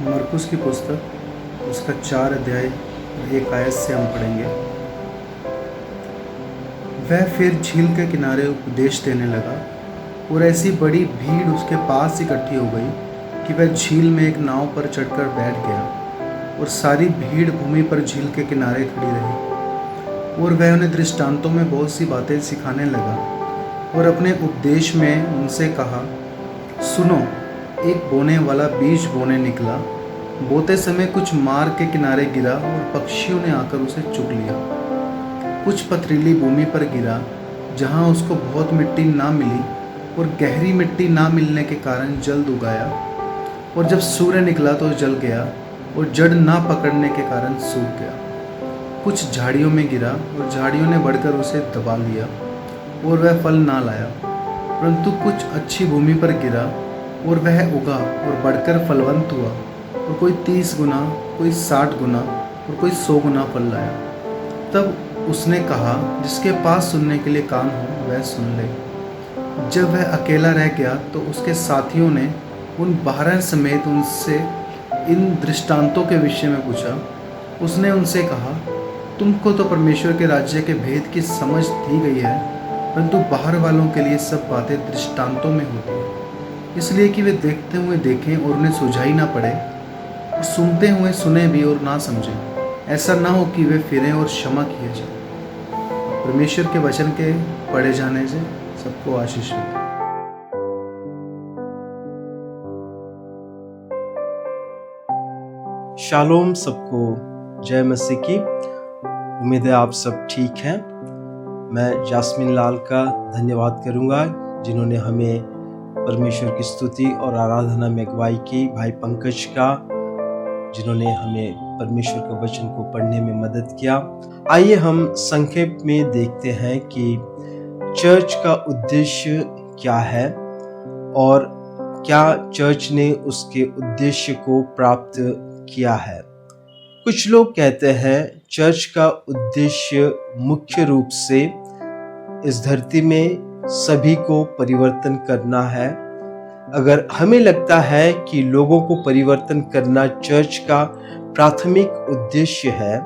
मरकुस की पुस्तक उसका 4 अध्याय और 1 आयत से हम पढ़ेंगे। वह फिर झील के किनारे उपदेश देने लगा और ऐसी बड़ी भीड़ उसके पास इकट्ठी हो गई कि वह झील में एक नाव पर चढ़कर बैठ गया और सारी भीड़ भूमि पर झील के किनारे खड़ी रही। और वह उन्हें दृष्टांतों में बहुत सी बातें सिखाने लगा और अपने उपदेश में उनसे कहा, सुनो, एक बोने वाला बीज बोने निकला। बोते समय कुछ मार्ग के किनारे गिरा और पक्षियों ने आकर उसे चुग लिया। कुछ पथरीली भूमि पर गिरा जहाँ उसको बहुत मिट्टी ना मिली और गहरी मिट्टी ना मिलने के कारण जल्द उगाया, और जब सूर्य निकला तो जल गया और जड़ ना पकड़ने के कारण सूख गया। कुछ झाड़ियों में गिरा और झाड़ियों ने बढ़कर उसे दबा लिया और वह फल ना लाया। परंतु कुछ अच्छी भूमि पर गिरा और वह उगा और बढ़कर फलवंत हुआ, और कोई 30 गुना, कोई 60 गुना और कोई 100 गुना फल लाया। तब उसने कहा, जिसके पास सुनने के लिए कान हो वह सुन ले। जब वह अकेला रह गया तो उसके साथियों ने उन 12 समेत उनसे इन दृष्टांतों के विषय में पूछा। उसने उनसे कहा, तुमको तो परमेश्वर के राज्य के भेद की समझ दी गई है, परंतु बाहर वालों के लिए सब बातें दृष्टांतों में होती हैं, इसलिए कि वे देखते हुए देखें और उन्हें सुझाई ना पड़े, और सुनते हुए सुने भी और ना समझें। ऐसा ना हो कि वे फिरें और क्षमा किए जाए। परमेश्वर के वचन के पढ़े जाने से सबको आशीष मिले। शालोम सबको, जय मसीह की। उम्मीद है आप सब ठीक हैं। मैं जास्मिन लाल का धन्यवाद करूंगा जिन्होंने हमें परमेश्वर की स्तुति और आराधना में अगुवाई की, भाई पंकज का जिन्होंने हमें परमेश्वर के वचन को पढ़ने में मदद किया। आइए हम संक्षेप में देखते हैं कि चर्च का उद्देश्य क्या है और क्या चर्च ने उसके उद्देश्य को प्राप्त किया है। कुछ लोग कहते हैं चर्च का उद्देश्य मुख्य रूप से इस धरती में सभी को परिवर्तन करना है। अगर हमें लगता है कि लोगों को परिवर्तन करना चर्च का प्राथमिक उद्देश्य है,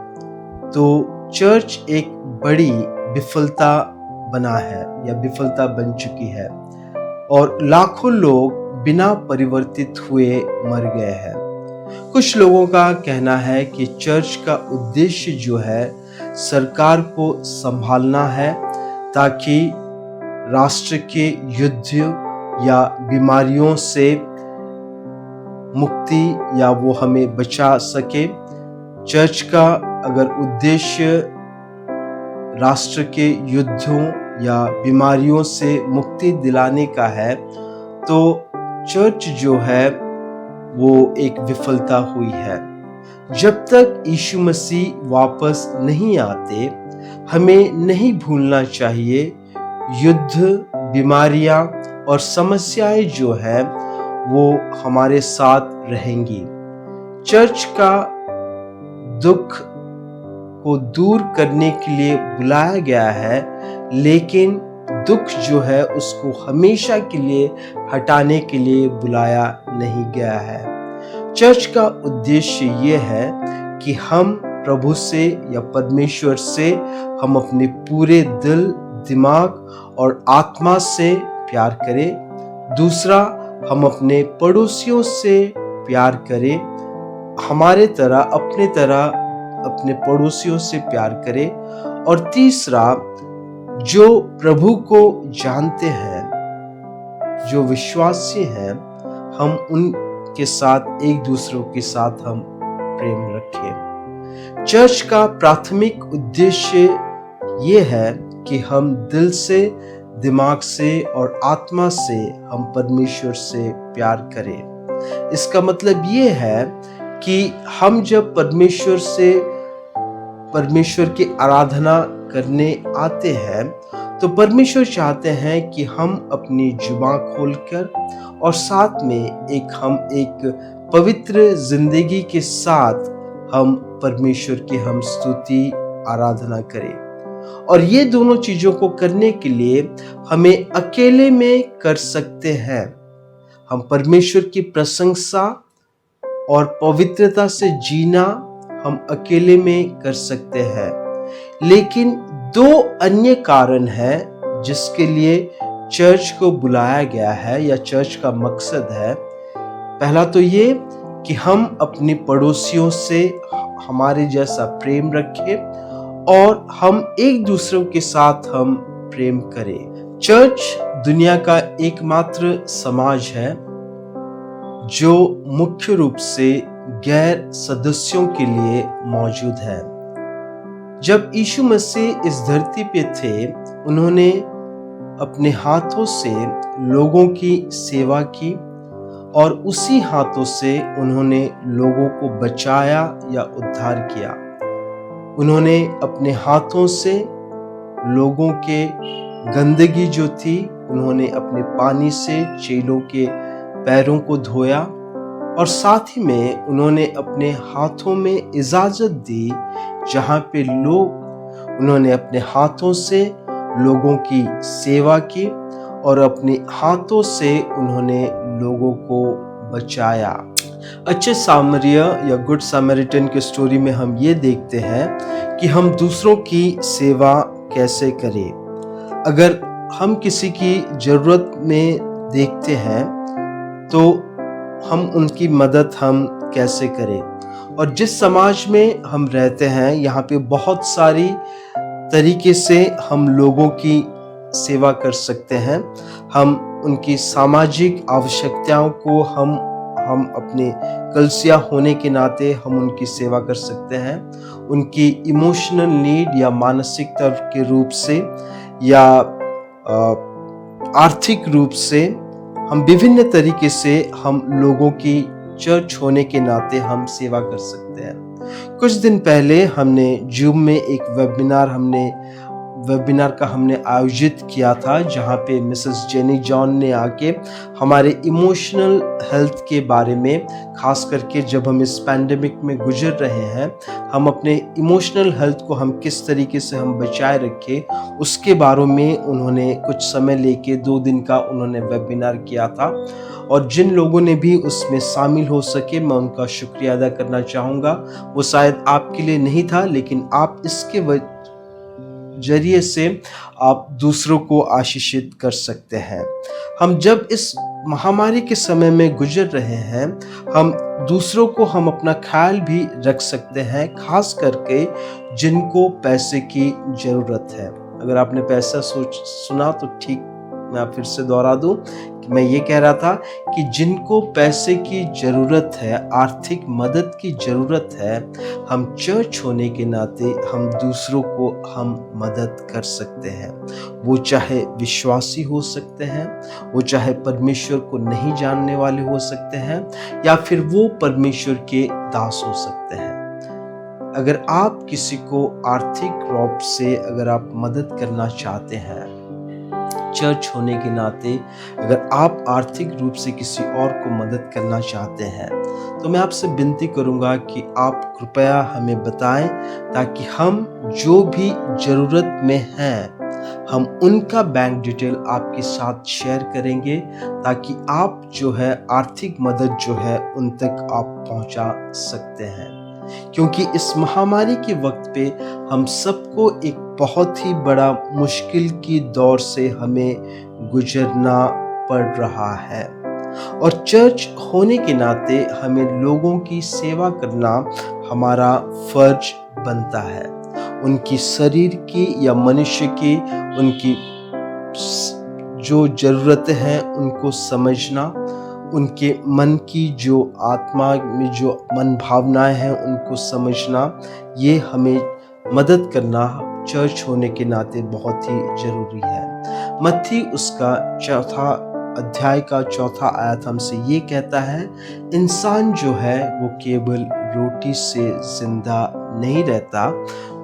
तो चर्च एक बड़ी विफलता बना है या विफलता बन चुकी है और लाखों लोग बिना परिवर्तित हुए मर गए हैं। कुछ लोगों का कहना है कि चर्च का उद्देश्य जो है सरकार को संभालना है ताकि राष्ट्र के युद्ध या बीमारियों से मुक्ति या वो हमें बचा सके। चर्च का अगर उद्देश्य राष्ट्र के युद्धों या बीमारियों से मुक्ति दिलाने का है, तो चर्च जो है वो एक विफलता हुई है। जब तक यीशु मसीह वापस नहीं आते, हमें नहीं भूलना चाहिए युद्ध, बीमारियां और समस्याएं जो है वो हमारे साथ रहेंगी। चर्च का दुख को दूर करने के लिए बुलाया गया है, लेकिन दुख जो है उसको हमेशा के लिए हटाने के लिए बुलाया नहीं गया है। चर्च का उद्देश्य ये है कि हम प्रभु से या परमेश्वर से हम अपने पूरे दिल, दिमाग और आत्मा से प्यार करें। दूसरा, हम अपने पड़ोसियों से प्यार करें, हमारे तरह अपने पड़ोसियों से प्यार करें। और तीसरा, जो प्रभु को जानते हैं, जो विश्वासी हैं, हम उनके साथ एक दूसरों के साथ हम प्रेम रखें। चर्च का प्राथमिक उद्देश्य ये है कि हम दिल से, दिमाग से और आत्मा से हम परमेश्वर से प्यार करें। इसका मतलब ये है कि हम जब परमेश्वर की आराधना करने आते हैं, तो परमेश्वर चाहते हैं कि हम अपनी जुबान खोलकर और साथ में हम एक पवित्र जिंदगी के साथ हम परमेश्वर की हम स्तुति आराधना करें। और ये दोनों चीजों को करने के लिए हमें अकेले में कर सकते हैं। हम परमेश्वर की प्रशंसा और पवित्रता से जीना हम अकेले में कर सकते हैं, लेकिन 2 अन्य कारण हैं जिसके लिए चर्च को बुलाया गया है या चर्च का मकसद है। पहला तो ये कि हम अपने पड़ोसियों से हमारे जैसा प्रेम रखें और हम एक दूसरे के साथ हम प्रेम करें। चर्च दुनिया का एकमात्र समाज है जो मुख्य रूप से गैर सदस्यों के लिए मौजूद है। जब यीशु मसीह इस धरती पे थे, उन्होंने अपने हाथों से लोगों की सेवा की और उसी हाथों से उन्होंने लोगों को बचाया या उद्धार किया। उन्होंने अपने हाथों से लोगों के गंदगी जो थी, उन्होंने अपने पानी से चेलों के पैरों को धोया और साथ ही में उन्होंने अपने हाथों में इजाजत दी जहाँ पे उन्होंने अपने हाथों से लोगों की सेवा की और अपने हाथों से उन्होंने लोगों को बचाया। अच्छे सामरिय या गुड सामरिटन के स्टोरी में हम ये देखते हैं कि हम दूसरों की सेवा कैसे करें। अगर हम किसी की ज़रूरत में देखते हैं तो हम उनकी मदद हम कैसे करें। और जिस समाज में हम रहते हैं, यहाँ पे बहुत सारी तरीके से हम लोगों की सेवा कर सकते हैं। हम उनकी सामाजिक आवश्यकताओं को हम अपने कलीसिया होने के नाते हम उनकी सेवा कर सकते हैं। उनकी इमोशनल नीड या मानसिकता के रूप से या आर्थिक रूप से हम विभिन्न तरीके से हम लोगों की चर्च होने के नाते हम सेवा कर सकते हैं। कुछ दिन पहले हमने जूम में एक वेबिनार का हमने आयोजित किया था, जहाँ पे मिसेस जेनी जॉन ने आके हमारे इमोशनल हेल्थ के बारे में, खास करके जब हम इस पैंडेमिक में गुजर रहे हैं, हम अपने इमोशनल हेल्थ को हम किस तरीके से हम बचाए रखें, उसके बारे में उन्होंने कुछ समय लेके 2 दिन का उन्होंने वेबिनार किया था। और जिन लोगों ने भी उसमें शामिल हो सके, मैं उनका शुक्रिया अदा करना चाहूँगा। वो शायद आपके लिए नहीं था, लेकिन आप इसके जरिए से आप दूसरों को आशीषित कर सकते हैं। हम जब इस महामारी के समय में गुजर रहे हैं, हम दूसरों को हम अपना ख्याल भी रख सकते हैं, खास करके जिनको पैसे की ज़रूरत है। अगर आपने पैसा सुना तो ठीक, मैं फिर से दोहरा दूं कि मैं ये कह रहा था कि जिनको पैसे की ज़रूरत है, आर्थिक मदद की ज़रूरत है, हम चर्च होने के नाते हम दूसरों को हम मदद कर सकते हैं। वो चाहे विश्वासी हो सकते हैं, वो चाहे परमेश्वर को नहीं जानने वाले हो सकते हैं, या फिर वो परमेश्वर के दास हो सकते हैं। अगर आप किसी को आर्थिक रूप से अगर आप मदद करना चाहते हैं, चर्च होने के नाते अगर आप आर्थिक रूप से किसी और को मदद करना चाहते हैं, तो मैं आपसे विनती करूंगा कि आप कृपया हमें बताएं, ताकि हम जो भी ज़रूरत में हैं, हम उनका बैंक डिटेल आपके साथ शेयर करेंगे, ताकि आप जो है आर्थिक मदद जो है उन तक आप पहुंचा सकते हैं। क्योंकि इस महामारी के वक्त पे हम सबको एक बहुत ही बड़ा मुश्किल की दौर से हमें गुजरना पड़ रहा है, और चर्च होने के नाते हमें लोगों की सेवा करना हमारा फर्ज बनता है। उनकी शरीर की या मनुष्य की उनकी जो ज़रूरतें हैं उनको समझना, उनके मन की जो आत्मा में जो मन भावनाएं हैं उनको समझना, ये हमें मदद करना चर्च होने के नाते बहुत ही ज़रूरी है। मत्ती उसका 4 अध्याय का 4 आयत हमसे ये कहता है, इंसान जो है वो केवल रोटी से जिंदा नहीं रहता,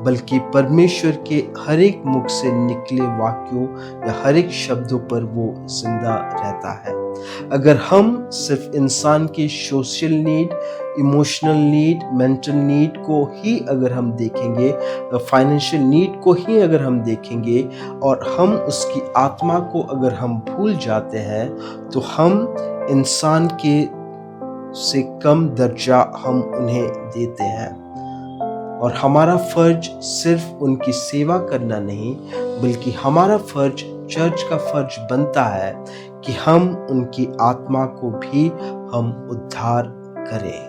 बल्कि परमेश्वर के हर एक मुख से निकले वाक्यों या हर एक शब्दों पर वो जिंदा रहता है। अगर हम सिर्फ इंसान की social need, emotional need, mental need को ही अगर हम देखेंगे, फाइनेंशियल नीड को ही अगर हम देखेंगे, और हम उसकी आत्मा को अगर हम भूल जाते हैं, तो हम इंसान के से कम दर्जा हम उन्हें देते हैं। और हमारा फर्ज सिर्फ उनकी सेवा करना नहीं, बल्कि हमारा फर्ज, चर्च का फर्ज बनता है कि हम उनकी आत्मा को भी हम उद्धार करें।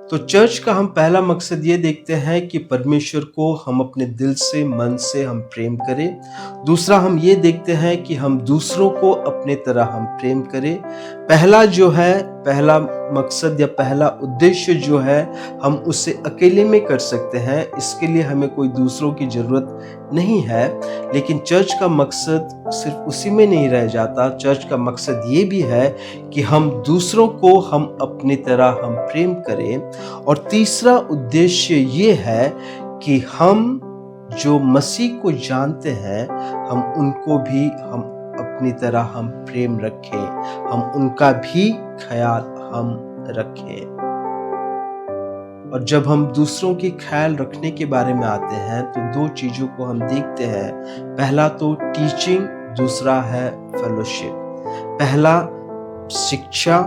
तो चर्च का हम पहला मकसद ये देखते हैं कि परमेश्वर को हम अपने दिल से, मन से हम प्रेम करें। दूसरा हम ये देखते हैं कि हम दूसरों को अपने तरह हम प्रेम करें। पहला मकसद या पहला उद्देश्य जो है, हम उसे अकेले में कर सकते हैं, इसके लिए हमें कोई दूसरों की जरूरत नहीं है। लेकिन चर्च का मकसद सिर्फ उसी में नहीं रह जाता। चर्च का मकसद ये भी है कि हम दूसरों को हम अपनी तरह हम प्रेम करें। और तीसरा उद्देश्य ये है कि हम जो मसीह को जानते हैं, हम उनको भी हम अपनी तरह हम प्रेम रखें, हम उनका भी ख्याल हम रखें। और जब हम दूसरों की ख्याल रखने के बारे में आते हैं तो दो चीजों को हम देखते हैं। पहला तो टीचिंग, दूसरा है फेलोशिप। पहला शिक्षा,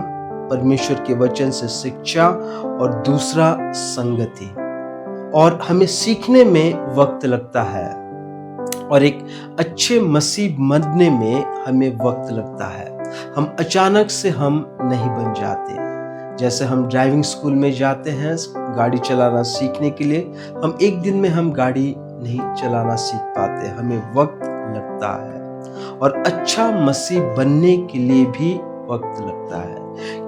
परमेश्वर के वचन से शिक्षा, और दूसरा संगति। और हमें सीखने में वक्त लगता है, और एक अच्छे मसीह बनने में हमें वक्त लगता है। हम अचानक से हम नहीं बन जाते। जैसे हम ड्राइविंग स्कूल में जाते हैं गाड़ी चलाना सीखने के लिए, हम एक दिन में हम गाड़ी नहीं चलाना सीख पाते, हमें वक्त लगता है। और अच्छा मसीह बनने के लिए भी वक्त लगता है।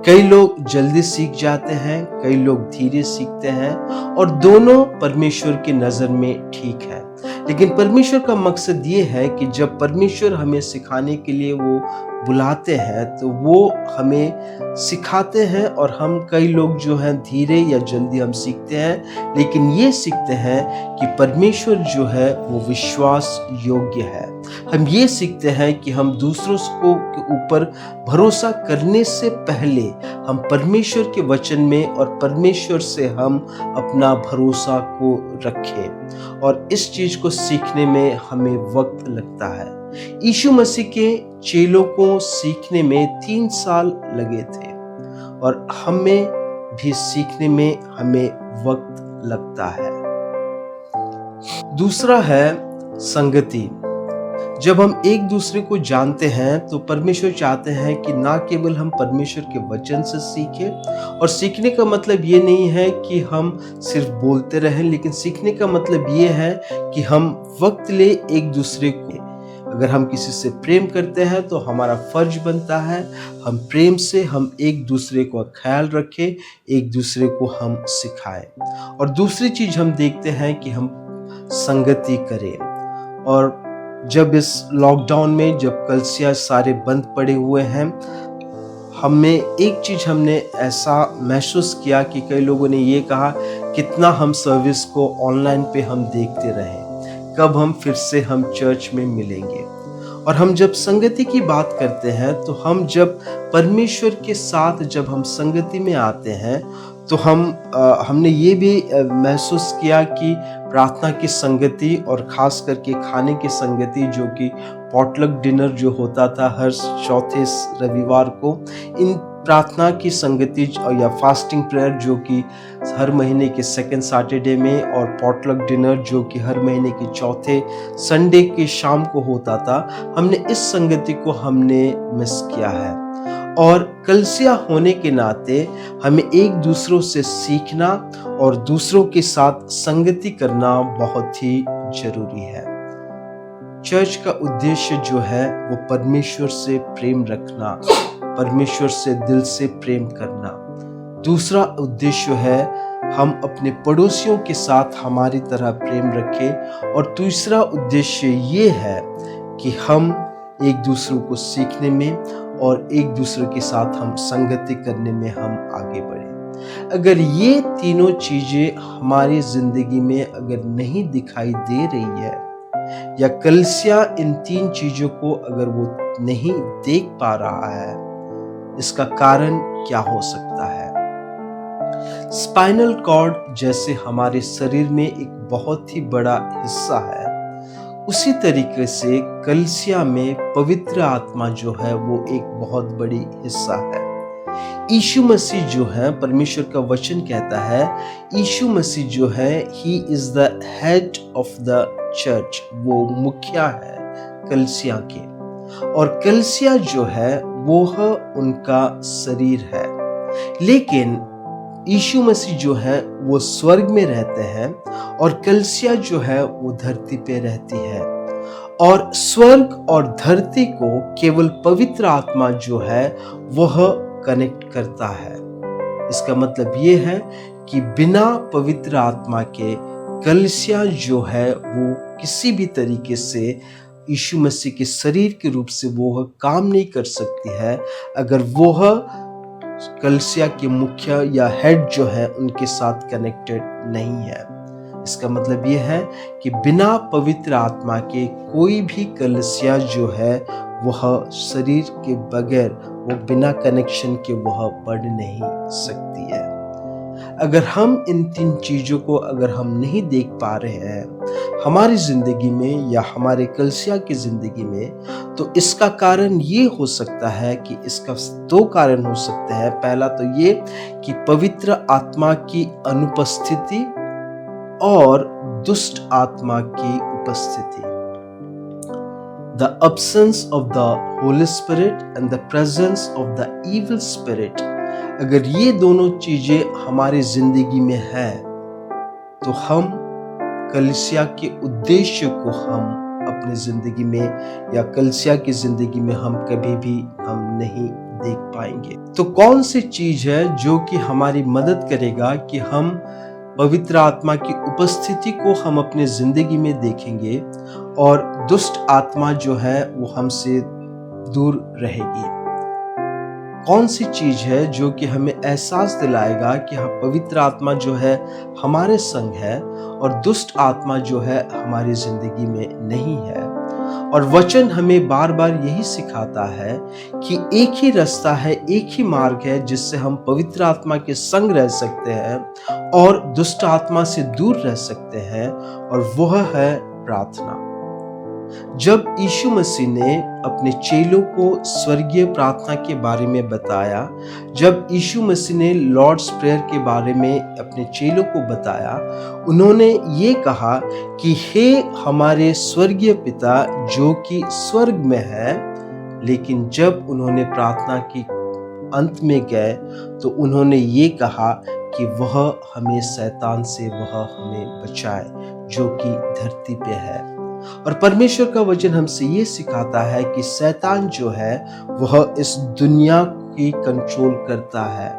कई लोग जल्दी सीख जाते हैं, कई लोग धीरे सीखते हैं, और दोनों परमेश्वर की नजर में ठीक है। लेकिन परमेश्वर का मकसद ये है कि जब परमेश्वर हमें सिखाने के लिए वो बुलाते हैं तो वो हमें सिखाते हैं। और हम कई लोग जो हैं धीरे या जल्दी हम सीखते हैं, लेकिन ये सीखते हैं कि परमेश्वर जो है वो विश्वास योग्य है। हम ये सीखते हैं कि हम दूसरों को के ऊपर भरोसा करने से पहले हम परमेश्वर के वचन में और परमेश्वर से हम अपना भरोसा को रखें। और इस चीज को सीखने में हमें वक्त लगता है। यीशु मसीह के चेलों को सीखने में 3 साल लगे थे, और हमें भी सीखने में हमें वक्त लगता है। दूसरा है संगति। जब हम एक दूसरे को जानते हैं तो परमेश्वर चाहते हैं कि ना केवल हम परमेश्वर के वचन से सीखें, और सीखने का मतलब ये नहीं है कि हम सिर्फ बोलते रहें, लेकिन सीखने का मतलब ये है कि हम वक्त ले एक दूसरे को। अगर हम किसी से प्रेम करते हैं तो हमारा फर्ज बनता है हम प्रेम से हम एक दूसरे को ख्याल रखें, एक दूसरे को हम सिखाएं। और दूसरी चीज हम देखते हैं कि हम संगति करें। और जब इस लॉकडाउन में जब कलीसिया सारे बंद पड़े हुए हैं, हमें एक चीज हमने ऐसा महसूस किया कि कई लोगों ने ये कहा कितना हम सर्विस को ऑनलाइन पे हम देखते रहे, कब हम फिर से हम चर्च में मिलेंगे। और हम जब संगति की बात करते हैं तो हम जब परमेश्वर के साथ जब हम संगति में आते हैं तो हमने ये भी महसूस किया कि प्रार्थना की संगति और खास करके खाने की संगति, जो कि पॉटलक डिनर जो होता था हर चौथे रविवार को, इन प्रार्थना की संगति या फास्टिंग प्रेयर जो कि हर महीने के सेकंड सैटरडे में, और पॉटलक डिनर जो कि हर महीने के चौथे संडे के शाम को होता था, हमने इस संगति को हमने मिस किया है। और कलीसिया होने के नाते हमें एक दूसरों से सीखना और दूसरों के साथ संगति करना बहुत ही जरूरी है। चर्च का उद्देश्य जो है वो परमेश्वर से प्रेम रखना, परमेश्वर से दिल से प्रेम करना। दूसरा उद्देश्य है हम अपने पड़ोसियों के साथ हमारी तरह प्रेम रखें। और तीसरा उद्देश्य ये है कि हम एक दूसरे को सीखने में और एक दूसरे के साथ हम संगति करने में हम आगे बढ़े। अगर ये तीनों चीजें हमारी जिंदगी में अगर नहीं दिखाई दे रही है, या कलीसिया इन 3 चीजों को अगर वो नहीं देख पा रहा है, इसका कारण क्या हो सकता है? स्पाइनल कॉर्ड जैसे हमारे शरीर में एक बहुत ही बड़ा हिस्सा है, उसी तरीके से कलीसिया में पवित्र आत्मा जो है वो एक बहुत बड़ी हिस्सा है। यीशु मसीह जो है, परमेश्वर का वचन कहता है, यीशु मसीह जो है, he is the head of the church, वो मुखिया है कलीसिया के, और कलीसिया जो है वो उनका शरीर है। लेकिन यीशु मसीह जो है वो स्वर्ग में रहते हैं और कलीसिया जो है वो धरती पे रहती है, और स्वर्ग और धरती को केवल पवित्र आत्मा जो है वह कनेक्ट करता है। इसका मतलब ये है कि बिना पवित्र आत्मा के कलीसिया जो है वो किसी भी तरीके से यीशु मसीह के शरीर के रूप से वो काम नहीं कर सकती है, अगर वो कलीसिया के मुख्य या हेड जो है उनके साथ कनेक्टेड नहीं है। इसका मतलब यह है कि बिना पवित्र आत्मा के कोई भी कलीसिया जो है वह शरीर के बगैर, वो बिना कनेक्शन के वह बढ़ नहीं सकती है। अगर हम इन 3 चीजों को अगर हम नहीं देख पा रहे हैं हमारी जिंदगी में या हमारे कलीसिया की जिंदगी में, तो इसका कारण ये हो सकता है कि इसका 2 कारण हो सकते हैं। पहला तो ये कि पवित्र आत्मा की अनुपस्थिति और दुष्ट आत्मा की उपस्थिति। The absence of the Holy Spirit and the presence of the evil spirit, अगर ये दोनों चीजें हमारी जिंदगी में है तो हम कलीसिया के उद्देश्य को हम अपनी जिंदगी में या कलीसिया की जिंदगी में हम कभी भी हम नहीं देख पाएंगे। तो कौन सी चीज है जो कि हमारी मदद करेगा कि हम पवित्र आत्मा की उपस्थिति को हम अपने जिंदगी में देखेंगे और दुष्ट आत्मा जो है वो हमसे दूर रहेगी? कौन सी चीज है जो कि हमें एहसास दिलाएगा कि हाँ, पवित्र आत्मा जो है हमारे संग है और दुष्ट आत्मा जो है हमारी जिंदगी में नहीं है? और वचन हमें बार बार यही सिखाता है कि एक ही रास्ता है, एक ही मार्ग है जिससे हम पवित्र आत्मा के संग रह सकते हैं और दुष्ट आत्मा से दूर रह सकते हैं, और वह है प्रार्थना। जब यीशु मसीह ने अपने चेलों को स्वर्गीय प्रार्थना के बारे में बताया, जब यीशु मसीह ने लॉर्ड्स प्रेयर के बारे में अपने चेलों को बताया, उन्होंने ये कहा कि हे हमारे स्वर्गीय पिता जो कि स्वर्ग में है। लेकिन जब उन्होंने प्रार्थना की अंत में गए तो उन्होंने ये कहा कि वह हमें शैतान से वह हमें बचाए जो कि धरती पे है। और परमेश्वर का वचन हमसे ये सिखाता है कि शैतान जो है वह इस दुनिया की कंट्रोल करता है,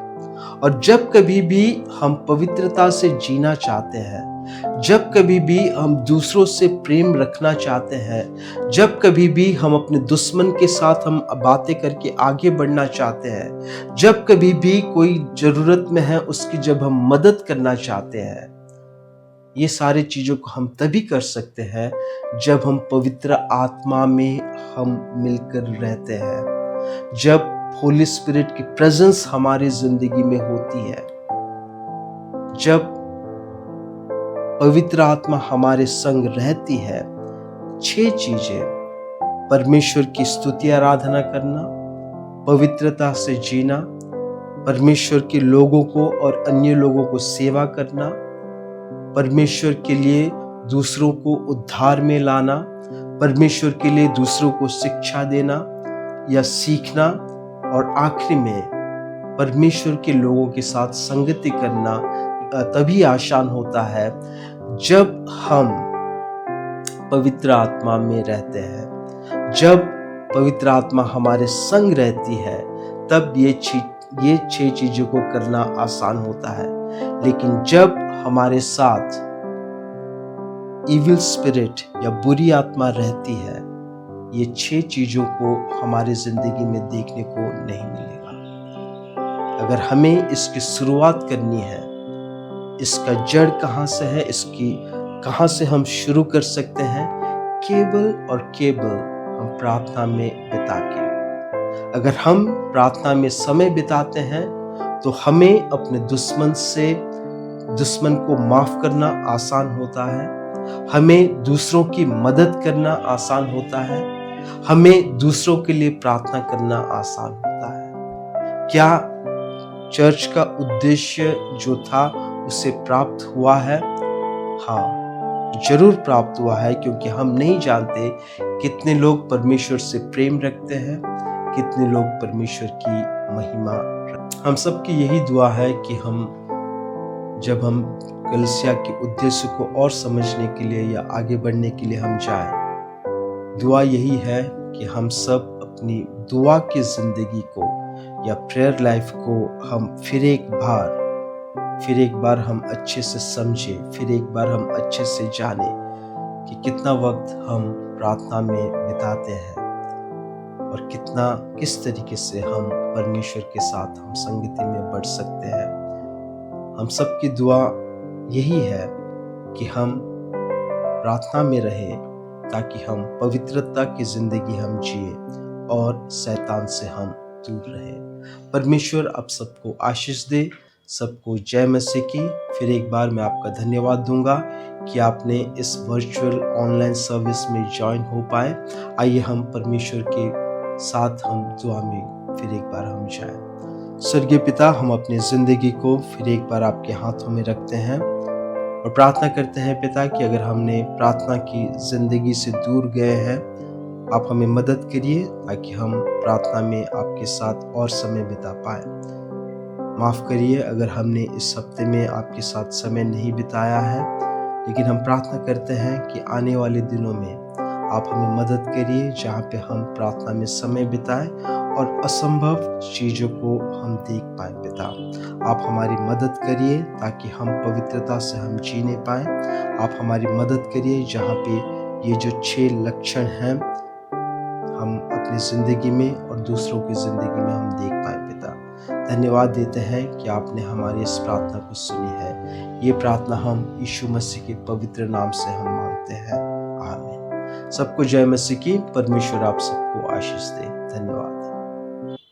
और जब कभी भी हम पवित्रता से जीना चाहते हैं, जब कभी भी हम दूसरों से प्रेम रखना चाहते हैं, जब कभी भी हम अपने दुश्मन के साथ हम बातें करके आगे बढ़ना चाहते हैं, जब कभी भी कोई जरूरत में है उसकी जब हम मदद करना चाहते हैं, ये सारी चीजों को हम तभी कर सकते हैं जब हम पवित्र आत्मा में हम मिलकर रहते हैं, जब होली स्पिरिट की प्रेजेंस हमारी जिंदगी में होती है, जब पवित्र आत्मा हमारे संग रहती है। 6 चीजें: परमेश्वर की स्तुति आराधना करना, पवित्रता से जीना, परमेश्वर के लोगों को और अन्य लोगों को सेवा करना, परमेश्वर के लिए दूसरों को उद्धार में लाना, परमेश्वर के लिए दूसरों को शिक्षा देना या सीखना, और आखिरी में परमेश्वर के लोगों के साथ संगति करना तभी आसान होता है जब हम पवित्र आत्मा में रहते हैं। जब पवित्र आत्मा हमारे संग रहती है तब ये 6 चीजों को करना आसान होता है। लेकिन जब हमारे साथ इविल स्पिरिट या बुरी आत्मा रहती है, ये 6 चीजों को हमारी जिंदगी में देखने को नहीं मिलेगा। अगर हमें इसकी शुरुआत करनी है, इसका जड़ कहाँ से है, इसकी कहाँ से हम शुरू कर सकते हैं? केवल और केवल हम प्रार्थना में बिता के। अगर हम प्रार्थना में समय बिताते हैं तो हमें अपने दुश्मन को माफ करना आसान होता है, हमें दूसरों की मदद करना आसान होता है, हमें दूसरों के लिए प्रार्थना करना आसान होता है। क्या चर्च का उद्देश्य जो था उसे प्राप्त हुआ है? हाँ, जरूर प्राप्त हुआ है, क्योंकि हम नहीं जानते कितने लोग परमेश्वर से प्रेम रखते हैं, कितने लोग परमेश्वर की महिमा। हम सबकी यही दुआ है कि जब हम कलीसिया के उद्देश्य को और समझने के लिए या आगे बढ़ने के लिए हम जाएं, दुआ यही है कि हम सब अपनी दुआ की जिंदगी को या प्रेयर लाइफ को हम फिर एक बार हम अच्छे से समझें, फिर एक बार हम अच्छे से जाने कि कितना वक्त हम प्रार्थना में बिताते हैं और किस तरीके से हम परमेश्वर के साथ हम संगति में बढ़ सकते हैं। हम सबकी दुआ यही है कि हम प्रार्थना में रहें, ताकि हम पवित्रता की जिंदगी हम जिए और शैतान से हम दूर रहें। परमेश्वर आप सबको आशीष दे, सबको जय मसीह की। फिर एक बार मैं आपका धन्यवाद दूंगा कि आपने इस वर्चुअल ऑनलाइन सर्विस में ज्वाइन हो पाए। आइए हम परमेश्वर के साथ हम दुआ में फिर एक बार हम जाएं। स्वर्गीय पिता, हम अपनी जिंदगी को फिर एक बार आपके हाथों में रखते हैं और प्रार्थना करते हैं पिता कि अगर हमने प्रार्थना की जिंदगी से दूर गए हैं, आप हमें मदद करिए ताकि हम प्रार्थना में आपके साथ और समय बिता पाए। माफ़ करिए अगर हमने इस हफ्ते में आपके साथ समय नहीं बिताया है, लेकिन हम प्रार्थना करते हैं कि आने वाले दिनों में आप हमें मदद करिए जहाँ पे हम प्रार्थना में समय बिताएं और असंभव चीज़ों को हम देख पाएं। पिता, आप हमारी मदद करिए ताकि हम पवित्रता से हम जीने पाएं। आप हमारी मदद करिए जहाँ पे ये जो 6 लक्षण हैं हम अपनी ज़िंदगी में और दूसरों की ज़िंदगी में हम देख पाएं। पिता, धन्यवाद देते हैं कि आपने हमारी इस प्रार्थना को सुनी है। ये प्रार्थना हम यीशु मसीह के पवित्र नाम से हम मांगते हैं। आमीन। सबको जय मसीह की। परमेश्वर आप सबको आशीष दे। धन्यवाद।